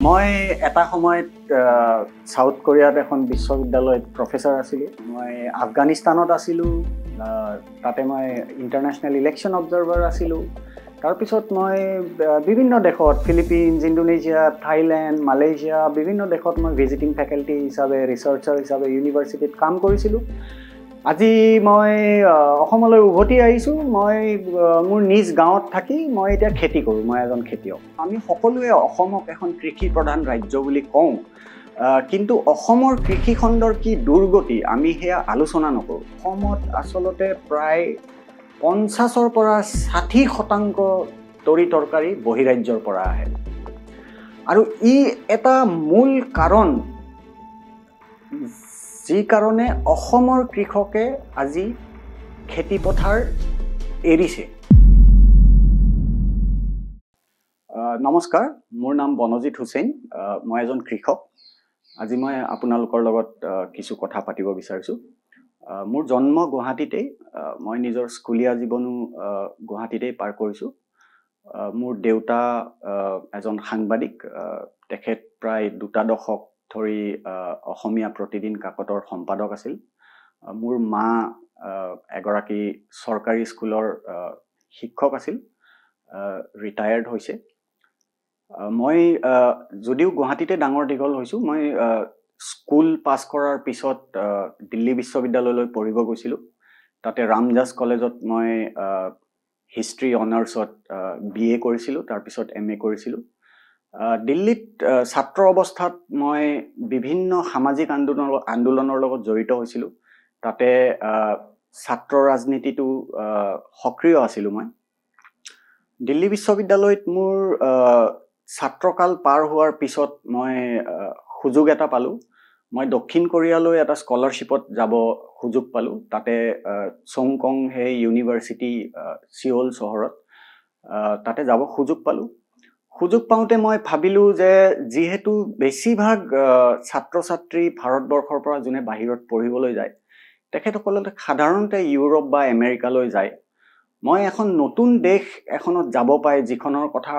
মই এটা সময়ত সাউথ কোৰিয়াত এখন বিশ্ববিদ্যালয়ত প্ৰফেসৰ আছিলোঁ। মই আফগানিস্তানত আছিলোঁ, তাতে মই ইণ্টাৰনেশ্যনেল ইলেকশ্যন অবজাৰ্ভাৰ আছিলোঁ। তাৰপিছত মই বিভিন্ন দেশত ফিলিপিনছ, ইণ্ডোনেছিয়া, থাইলেণ্ড, মালয়েছিয়া বিভিন্ন দেশত মই ভিজিটিং ফেকাল্টি হিচাপে ৰিচাৰ্চাৰ হিচাপে ইউনিভাৰ্চিটিত কাম কৰিছিলোঁ। আজি মই অসমলৈ উভতি আহিছোঁ। মই মোৰ নিজ গাঁৱত থাকি মই এতিয়া খেতি কৰোঁ। মই এজন খেতিয়ক। আমি সকলোৱে অসমক এখন কৃষি প্ৰধান ৰাজ্য বুলি কওঁ, কিন্তু অসমৰ কৃষি খণ্ডৰ কি দুৰ্গতি আমি সেয়া আলোচনা নকৰোঁ। অসমত আচলতে প্ৰায় 50-ৰ পৰা 60% তৰি তৰকাৰী বহিৰাজ্যৰ পৰা আহে, আৰু ই এটা মূল কাৰণ যি কাৰণে অসমৰ কৃষকে আজি খেতি পথাৰ এৰিছে। নমস্কাৰ, মোৰ নাম বনজিৎ হুছেইন। মই এজন কৃষক। আজি মই আপোনালোকৰ লগত কিছু কথা পাতিব বিচাৰিছোঁ। মোৰ জন্ম গুৱাহাটীতেই। মই নিজৰ স্কুলীয়া জীৱনো গুৱাহাটীতেই পাৰ কৰিছোঁ। মোৰ দেউতা এজন সাংবাদিক। তেখেত প্ৰায় 2 দশক ধৰি অসমীয়া প্ৰতিদিন কাকতৰ সম্পাদক আছিল। মোৰ মা এগৰাকী চৰকাৰী স্কুলৰ শিক্ষক আছিল, ৰিটায়াৰ্ড হৈছে। মই যদিও গুৱাহাটীতে ডাঙৰ দীঘল হৈছোঁ, মই স্কুল পাছ কৰাৰ পিছত দিল্লী বিশ্ববিদ্যালয়লৈ পঢ়িব গৈছিলোঁ। তাতে ৰামদাস কলেজত মই হিষ্ট্ৰী অনাৰ্ছত BA কৰিছিলোঁ, তাৰপিছত MA কৰিছিলোঁ। দিল্লীত ছাত্ৰ অৱস্থাত মই বিভিন্ন সামাজিক আন্দোলনৰ লগত জড়িত হৈছিলোঁ। তাতে ছাত্ৰ ৰাজনীতিটো সক্ৰিয় আছিলোঁ মই। দিল্লী বিশ্ববিদ্যালয়ত মোৰ ছাত্ৰকাল পাৰ হোৱাৰ পিছত মই সুযোগ এটা পালোঁ। মই দক্ষিণ কোৰিয়ালৈ এটা স্কলাৰশ্বিপত যাব সুযোগ পালোঁ। তাতে চংকং হে ইউনিভাৰ্চিটি, ছিউল চহৰত, তাতে যাব সুযোগ পালোঁ। সুযোগ পাওঁতে মই ভাবিলোঁ যে যিহেতু বেছিভাগ ছাত্ৰ ছাত্ৰী ভাৰতবৰ্ষৰ পৰা যোনে বাহিৰত পঢ়িবলৈ যায়, তেখেতসকলে সাধাৰণতে ইউৰোপ বা আমেৰিকালৈ যায়। মই এখন নতুন দেশ এখনত যাব পাই, যিখনৰ কথা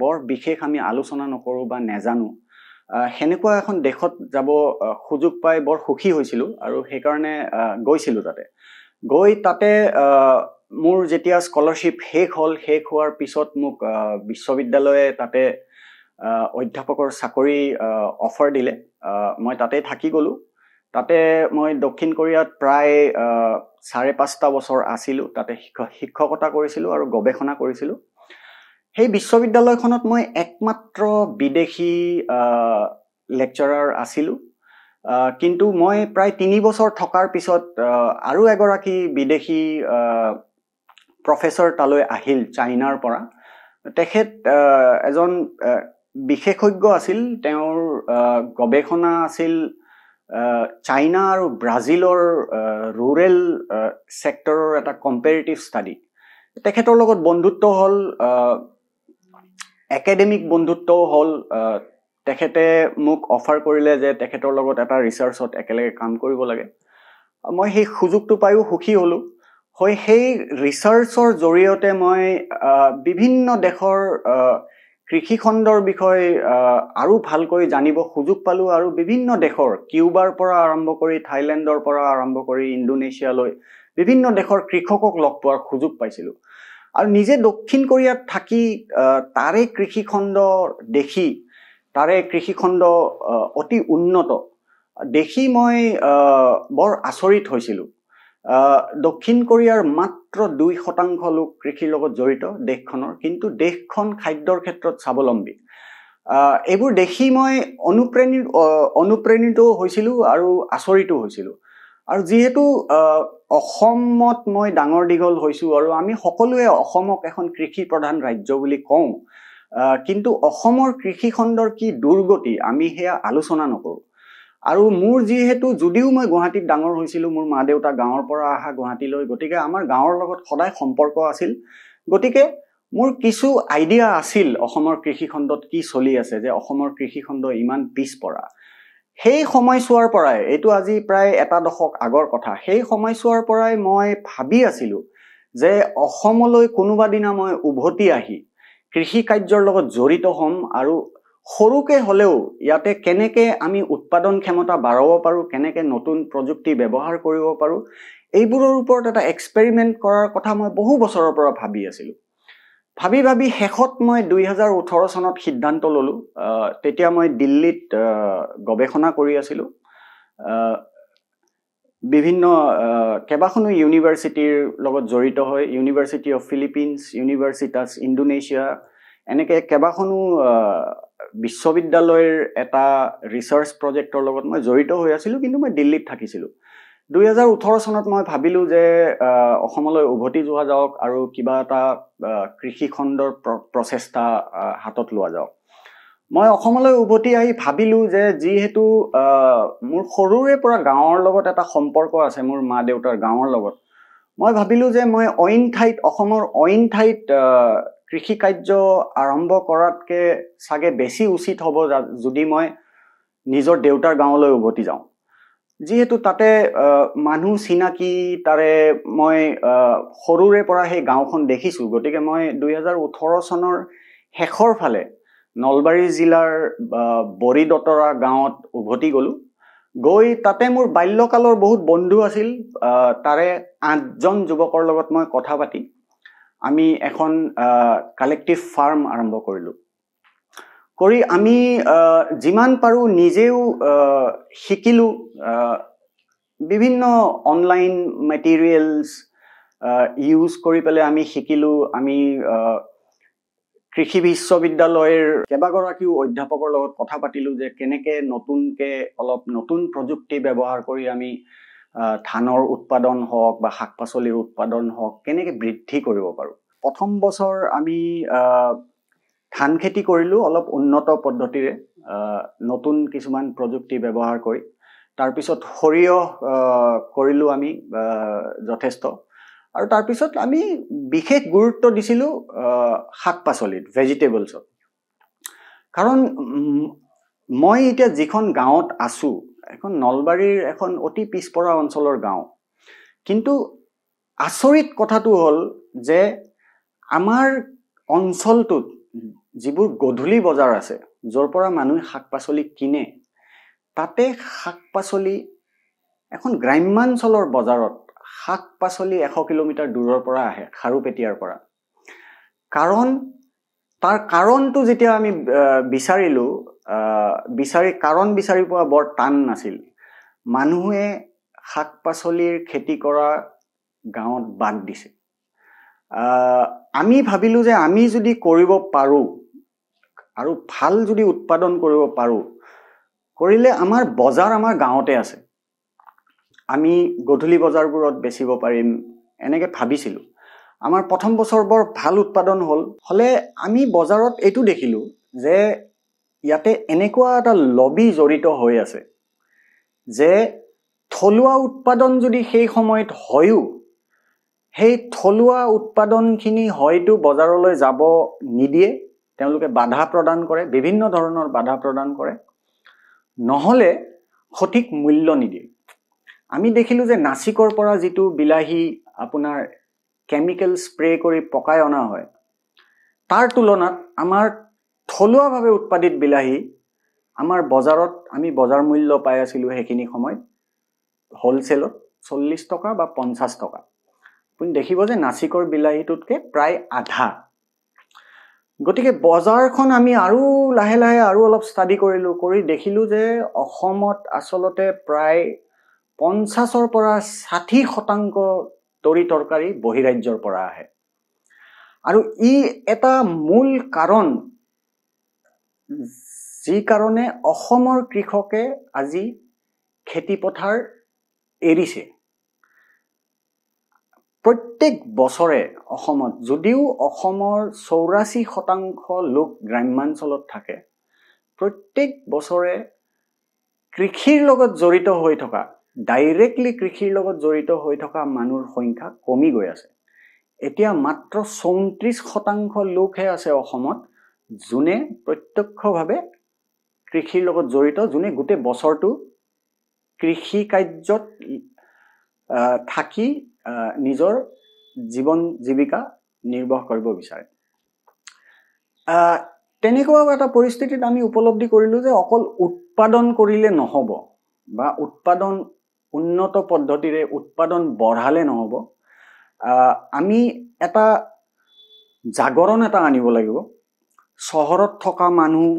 বৰ বিশেষ আমি আলোচনা নকৰোঁ বা নেজানো, সেনেকুৱা এখন দেশত যাব সুযোগ পাই বৰ সুখী হৈছিলোঁ, আৰু সেইকাৰণে গৈছিলোঁ তাতে। গৈ তাতে মোৰ যেতিয়া স্কলাৰশ্বিপ শেষ হ'ল, শেষ হোৱাৰ পিছত মোক বিশ্ববিদ্যালয়ে তাতে অধ্যাপকৰ চাকৰি অফাৰ দিলে। মই তাতে থাকি গ'লোঁ। তাতে মই দক্ষিণ কোৰিয়াত প্ৰায় 5.5 বছৰ আছিলোঁ। তাতে শিক্ষকতা কৰিছিলোঁ আৰু গৱেষণা কৰিছিলোঁ। সেই বিশ্ববিদ্যালয়খনত মই একমাত্ৰ বিদেশী লেকচাৰাৰ আছিলোঁ। কিন্তু মই প্ৰায় 3 বছৰ থকাৰ পিছত আৰু এগৰাকী বিদেশী প্ৰফেচৰ তালৈ আহিল চাইনাৰ পৰা। তেখেত এজন বিশেষজ্ঞ আছিল। তেওঁৰ গৱেষণা আছিল চাইনা আৰু ব্ৰাজিলৰ ৰুৰেল ছেক্টৰৰ এটা কম্পেৰিটিভ ষ্টাডি। তেখেতৰ লগত বন্ধুত্ব হ'ল, একাডেমিক বন্ধুত্বও হ'ল। তেখেতে মোক অফাৰ কৰিলে যে তেখেতৰ লগত এটা ৰিচাৰ্চত একেলগে কাম কৰিব লাগে। মই সেই সুযোগটো পায়ো সুখী হ'লোঁ। সেই ৰিচাৰ্চৰ জৰিয়তে মই বিভিন্ন দেশৰ কৃষিখণ্ডৰ বিষয়ে আৰু ভালকৈ জানিব সুযোগ পালোঁ, আৰু বিভিন্ন দেশৰ, কিউবাৰ পৰা আৰম্ভ কৰি থাইলেণ্ডৰ পৰা আৰম্ভ কৰি ইণ্ডোনেছিয়ালৈ বিভিন্ন দেশৰ কৃষকক লগ পোৱাৰ সুযোগ পাইছিলোঁ। আৰু নিজে দক্ষিণ কোৰিয়াত থাকি তাৰে কৃষিখণ্ড দেখি, তাৰে কৃষিখণ্ড অতি উন্নত দেখি মই বৰ আচৰিত হৈছিলোঁ। দক্ষিণ কোৰিয়াৰ মাত্ৰ 2% লোক কৃষিৰ লগত জড়িত দেশখনৰ, কিন্তু দেশখন খাদ্যৰ ক্ষেত্ৰত স্বাৱলম্বী। এইবোৰ দেখি মই অনুপ্ৰেণিত হৈছিলোঁ আৰু আচৰিতো হৈছিলোঁ। আৰু যিহেতু অসমত মই ডাঙৰ দীঘল হৈছোঁ, আৰু আমি সকলোৱে অসমক এখন কৃষি প্ৰধান ৰাজ্য বুলি কওঁ, কিন্তু অসমৰ কৃষি খণ্ডৰ কি দুৰ্গতি আমি সেয়া আলোচনা নকৰোঁ। আৰু মোৰ যিহেতু, যদিও মই গুৱাহাটীত ডাঙৰ হৈছিলোঁ, মোৰ মা দেউতা গাঁৱৰ পৰা অহা গুৱাহাটীলৈ, গতিকে আমাৰ গাঁৱৰ লগত সদায় সম্পৰ্ক আছিল। গতিকে মোৰ কিছু আইডিয়া আছিল অসমৰ কৃষিখণ্ডত কি চলি আছে, যে অসমৰ কৃষিখণ্ড ইমান পিছপৰা। সেই সময়ছোৱাৰ পৰাই, এইটো আজি প্ৰায় 1 দশক আগৰ কথা, সেই সময়ছোৱাৰ পৰাই মই ভাবি আছিলোঁ যে অসমলৈ কোনোবা দিনা মই উভতি আহি কৃষি কাৰ্যৰ লগত জড়িত হ'ম, আৰু সৰুকে হলেও ইয়াতে কেনেকে আমি উৎপাদন ক্ষমতা বাঢ়াব পাৰো, কেনেকে নতুন প্ৰযুক্তি ব্যৱহাৰ কৰিব পাৰো, এইবোৰৰ ওপৰত এটা এক্সপেৰিমেন্ট কৰাৰ কথা মই বহু বছৰৰ পৰা ভাবি আছিলো। ভাবি শেষত মই 2018 চনত সিদ্ধান্ত ললো। তেতিয়া মই দিল্লীত গৱেষণা কৰি আছিলো। বিভিন্ন কেইবাখনো ইউনিভাৰ্চিটিৰ লগত জড়িত হৈ, ইউনিভাৰ্চিটি অফ ফিলিপিন্স, ইউনিভাৰ্চিটাছ ইণ্ডোনেছিয়া, এনেকে কেইবাখনো বিশ্ববিদ্যালয়ৰ এটা ৰিচাৰ্চ প্ৰজেক্টৰ লগত মই জড়িত হৈ আছিলো, কিন্তু মই দিল্লীত থাকিছিলো। 2018 চনত মই ভাবিলো যে অসমলৈ উভতি যোৱা যাওক আৰু কিবা এটা কৃষি খণ্ডৰ প্ৰচেষ্টা হাতত লোৱা যাওক। মই অসমলৈ উভতি আহি ভাবিলো যে যিহেতু মোৰ সৰুৰে পৰা গাঁৱৰ লগত এটা সম্পৰ্ক আছে, মোৰ মা দেউতাৰ গাঁৱৰ লগত, মই ভাবিলো যে মই অসমৰ অইন ঠাইত কৃষি কাৰ্য আৰম্ভ কৰাতকে চাগে বেছি উচিত হ'ব যদি মই নিজৰ দেউতাৰ গাঁৱলৈ উভতি যাওঁ। যিহেতু তাতে মানুহ চিনাকি, তাৰে মই সৰুৰে পৰা সেই গাঁওখন দেখিছো, গতিকে মই 2018 চনৰ শেষৰ ফালে নলবাৰী জিলাৰ বৰিদতৰা গাঁৱত উভতি গলো। গৈ তাতে মোৰ বাল্যকালৰ বহুত বন্ধু আছিল। তাৰে 8জন যুৱকৰ লগত মই কথা পাতি আমি এখন কালেক্টিভ ফাৰ্ম আৰম্ভ কৰিলো। কৰি আমি যিমান পাৰো নিজেও শিকিলো, বিভিন্ন অনলাইন মেটেৰিয়েলছ ইউজ কৰি পেলাই আমি শিকিলো। আমি কৃষি বিশ্ববিদ্যালয়ৰ কেইবাগৰাকীও অধ্যাপকৰ লগত কথা পাতিলো যে কেনেকে নতুনকে অলপ নতুন প্ৰযুক্তি ব্যৱহাৰ কৰি আমি ধানৰ উৎপাদন হওক বা শাক পাচলিৰ উৎপাদন হওক কেনেকে বৃদ্ধি কৰিব পাৰো। প্ৰথম বছৰ আমি ধান খেতি কৰিলো অলপ উন্নত পদ্ধতিৰে, নতুন কিছুমান প্ৰযুক্তি ব্যৱহাৰ কৰি। তাৰপিছত সৰিয়হ কৰিলো আমি যথেষ্ট। আৰু তাৰপিছত আমি বিশেষ গুৰুত্ব দিছিলো শাক পাচলিত, ভেজিটেবলছত। কাৰণ মই এতিয়া যিখন গাঁৱত আছো, এখন নলবাৰীৰ এখন অতি পিছপৰা অঞ্চলৰ গাঁও, কিন্তু আচৰিত কথাটো হ'ল যে আমাৰ অঞ্চলটোত যিবোৰ গধূলি বজাৰ আছে, য'ৰ পৰা মানুহে শাক পাচলি কিনে, তাতে শাক পাচলি এখন গ্ৰাম্যাঞ্চলৰ বজাৰত শাক পাচলি 100 কিলোমিটাৰ দূৰৰ পৰা আহে, খাৰুপেটীয়াৰ পৰা। তাৰ কাৰণটো যেতিয়া আমি বিচাৰি পোৱা বৰ টান নাছিল। মানুহে শাক পাচলিৰ খেতি কৰা গাঁৱত বাদ দিছে। আমি ভাবিলো যে আমি যদি কৰিব পাৰো আৰু ভাল যদি উৎপাদন কৰিব পাৰো, কৰিলে আমাৰ বজাৰ আমাৰ গাঁৱতে আছে, আমি গধূলি বজাৰবোৰত বেচিব পাৰিম, এনেকে ভাবিছিলো। আমাৰ প্ৰথম বছৰ বৰ ভাল উৎপাদন হলে আমি বজাৰত এইটো দেখিলো যে ইয়াতে এনেকুৱা এটা লবি জড়িত হৈ আছে যে থলুৱা উৎপাদন যদি সেই সময়ত হয়ও, সেই থলুৱা উৎপাদনখিনি হয়তো বজাৰলৈ যাব নিদিয়ে, তেওঁলোকে বাধা প্ৰদান কৰে, বিভিন্ন ধৰণৰ বাধা প্ৰদান কৰে, নহলে সঠিক মূল্য নিদিয়ে। আমি দেখিলো যে নাচিকৰ পৰা যিটো বিলাহী আপোনাৰ কেমিকেল স্প্ৰে কৰি পকাই অনা হয়, তাৰ তুলনাত আমাৰ থলুৱাভাৱে উৎপাদিত বিলাহী আমাৰ বজাৰত আমি বজাৰ মূল্য পাই আছিলো সেইখিনি সময়ত হোলচেলত 40 টকা বা 50 টকা। আপুনি দেখিব যে নাচিকৰ বিলাহীটোতকে প্ৰায় আধা। গতিকে বজাৰখন আমি আৰু লাহে লাহে আৰু অলপ ষ্টাডি কৰিলো, কৰি দেখিলো যে অসমত আচলতে প্ৰায় 50ৰ পৰা 60% তৰি তৰকাৰী বহিৰাজ্যৰ পৰা আহে। আৰু ই এটা মূল কাৰণ, যি কাৰণে অসমৰ কৃষকে আজি খেতি পথাৰ এৰিছে। প্ৰত্যেক বছৰে অসমত, যদিও অসমৰ 84% লোক গ্ৰাম্যাঞ্চলত থাকে, প্ৰত্যেক বছৰে কৃষিৰ লগত জড়িত হৈ থকা, ডাইৰেক্টলি কৃষিৰ লগত জড়িত হৈ থকা মানুহৰ সংখ্যা কমি গৈ আছে। এতিয়া মাত্ৰ 34% লোকহে আছে অসমত যোনে প্ৰত্যক্ষভাৱে কৃষিৰ লগত জড়িত, যোনে গোটেই বছৰটো কৃষি কাৰ্যত থাকি নিজৰ জীৱন জীৱিকা নিৰ্বাহ কৰিব বিচাৰে। তেনেকুৱা এটা পৰিস্থিতিত আমি উপলব্ধি কৰিলোঁ যে অকল উৎপাদন কৰিলে নহ'ব বা উৎপাদন উন্নত পদ্ধতিৰে উৎপাদন বঢ়ালে নহ'ব, আমি এটা জাগৰণ এটা আনিব লাগিব। চহৰত থকা মানুহ,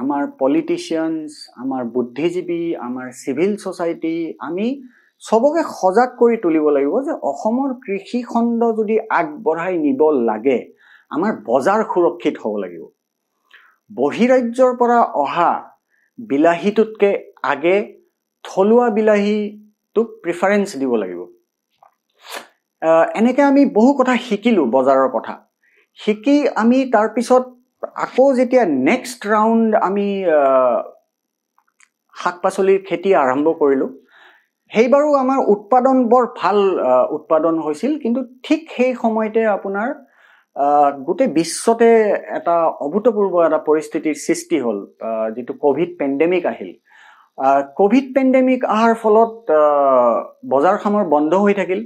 আমাৰ পলিটিচিয়ানছ, আমাৰ বুদ্ধিজীৱী, আমাৰ চিভিল ছ'চাইটি, আমি চবকে সজাগ কৰি তুলিব লাগিব যে অসমৰ কৃষি খণ্ড যদি আগবঢ়াই নিব লাগে, আমাৰ বজাৰ সুৰক্ষিত হ'ব লাগিব। বহিৰাজ্যৰ পৰা অহা বিলাহীটোতকৈ আগে থলুৱা বিলাহীটোক প্ৰিফাৰেঞ্চ দিব লাগিব। এনেকৈ আমি বহু কথা শিকিলোঁ বজাৰৰ কথা। শিকি আমি তাৰপিছত আকৌ যেতিয়া নেক্সট ৰাউণ্ড আমি শাক পাচলিৰ খেতি আৰম্ভ কৰিলোঁ, সেইবাৰো আমাৰ উৎপাদন বৰ ভাল উৎপাদন হৈছিল, কিন্তু ঠিক সেই সময়তে আপোনাৰ গোটেই বিশ্বতে এটা অভূতপূৰ্ব এটা পৰিস্থিতিৰ সৃষ্টি হ'ল, যিটো ক'ভিড পেণ্ডেমিক আহিল। ক'ভিড পেণ্ডেমিক অহাৰ ফলত বজাৰসমূহ বন্ধ হৈ থাকিল।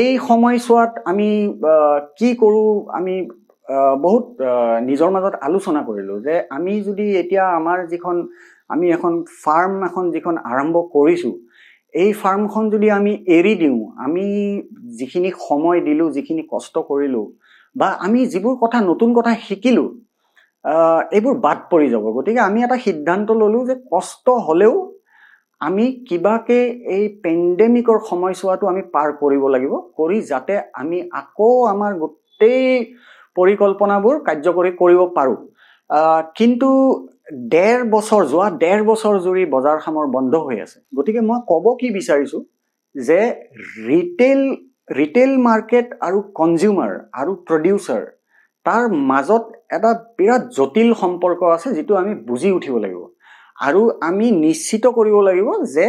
এই সময়ছোৱাত আমি কি কৰোঁ, আমি বহুত নিজৰ মাজত আলোচনা কৰিলোঁ যে আমি যদি এতিয়া আমি এখন ফাৰ্ম যিখন আৰম্ভ কৰিছোঁ, এই ফাৰ্মখন যদি আমি এৰি দিওঁ, আমি যিখিনি সময় দিলোঁ, যিখিনি কষ্ট কৰিলোঁ, বা আমি যিবোৰ নতুন কথা শিকিলোঁ, এইবোৰ বাদ পৰি যাব। গতিকে আমি এটা সিদ্ধান্ত ল'লোঁ যে কষ্ট হ'লেও আমি কিবাকে এই পেণ্ডেমিকৰ সময়ছোৱাটো আমি পাৰ কৰিব লাগিব, কৰি যাতে আমি আকৌ আমাৰ গোটেই পৰিকল্পনাবোৰ কাৰ্যকৰী কৰিব পাৰোঁ। কিন্তু যোৱা ডেৰ বছৰ জুৰি বজাৰসমূহ বন্ধ হৈ আছে। গতিকে মই ক'ব কি বিচাৰিছোঁ যে ৰিটেইল মাৰ্কেট আৰু কনজিউমাৰ আৰু প্ৰডিউচাৰ, তাৰ মাজত এটা বিৰাট জটিল সম্পৰ্ক আছে, যিটো আমি বুজি উঠিব লাগিব। আৰু আমি নিশ্চিত কৰিব লাগিব যে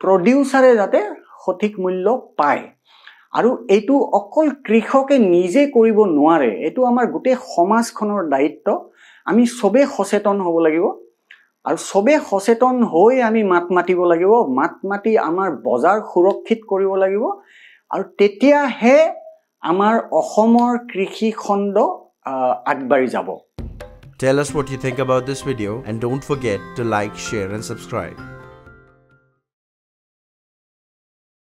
প্ৰডিউচাৰে যাতে সঠিক মূল্য পায়। আৰু এইটো অকল কৃষকে নিজে কৰিব নোৱাৰে, এইটো আমাৰ গোটেই সমাজখনৰ দায়িত্ব। আমি চবেই সচেতন হ'ব লাগিব, আৰু চবেই সচেতন হৈ আমি মাত মাতিব লাগিব, মাত মাতি আমাৰ বজাৰ সুৰক্ষিত কৰিব লাগিব, আৰু তেতিয়াহে আমাৰ অসমৰ কৃষি খণ্ড আগবাঢ়ি যাব। Tell us what you think about this video and don't forget to like, share and subscribe.